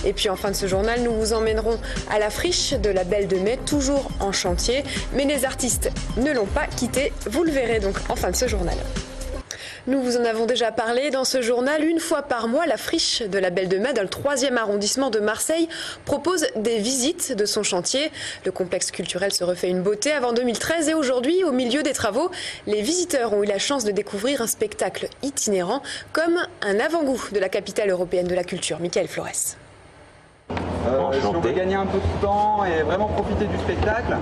Et puis en fin de ce journal, nous vous emmènerons à la friche de la Belle de Mai, toujours en chantier. Mais les artistes ne l'ont pas quitté, vous le verrez donc en fin de ce journal. Nous vous en avons déjà parlé dans ce journal. Une fois par mois, la friche de la Belle de Mai, dans le 3e arrondissement de Marseille, propose des visites de son chantier. Le complexe culturel se refait une beauté avant 2013 et aujourd'hui, au milieu des travaux, les visiteurs ont eu la chance de découvrir un spectacle itinérant comme un avant-goût de la capitale européenne de la culture. Michael Flores. Si on veut gagner un peu de temps et vraiment profiter du spectacle.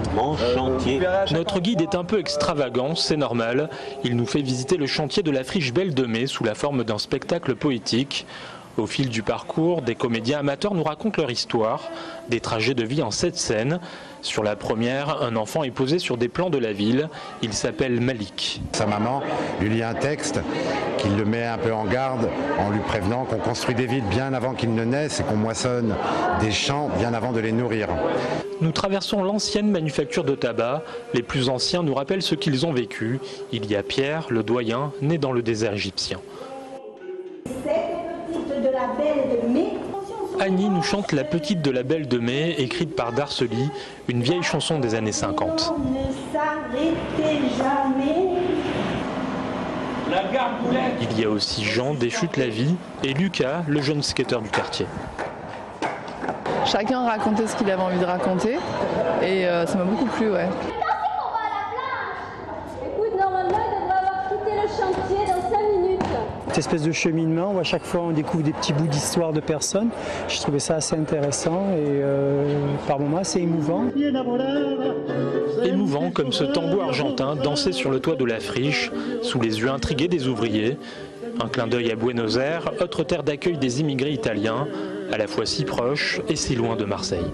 Notre guide est un peu extravagant, c'est normal. Il nous fait visiter le chantier de la friche Belle de Mai sous la forme d'un spectacle poétique. Au fil du parcours, des comédiens amateurs nous racontent leur histoire, des trajets de vie en 7 scènes. Sur la première, un enfant est posé sur des plans de la ville. Il s'appelle Malik. Sa maman lui lit un texte qui le met un peu en garde en lui prévenant qu'on construit des villes bien avant qu'ils ne naissent et qu'on moissonne des champs bien avant de les nourrir. Nous traversons l'ancienne manufacture de tabac. Les plus anciens nous rappellent ce qu'ils ont vécu. Il y a Pierre, le doyen, né dans le désert égyptien. Annie nous chante La petite de la Belle de Mai, écrite par Darcely, une vieille chanson des années 50. Il y a aussi Jean des Chutes-la-Vie et Lucas, le jeune skateur du quartier. Chacun racontait ce qu'il avait envie de raconter et ça m'a beaucoup plu, ouais. Cette espèce de cheminement où à chaque fois on découvre des petits bouts d'histoire de personnes. Je trouvais ça assez intéressant et par moments assez émouvant. Émouvant comme ce tango argentin dansé sur le toit de la friche, sous les yeux intrigués des ouvriers. Un clin d'œil à Buenos Aires, autre terre d'accueil des immigrés italiens, à la fois si proche et si loin de Marseille.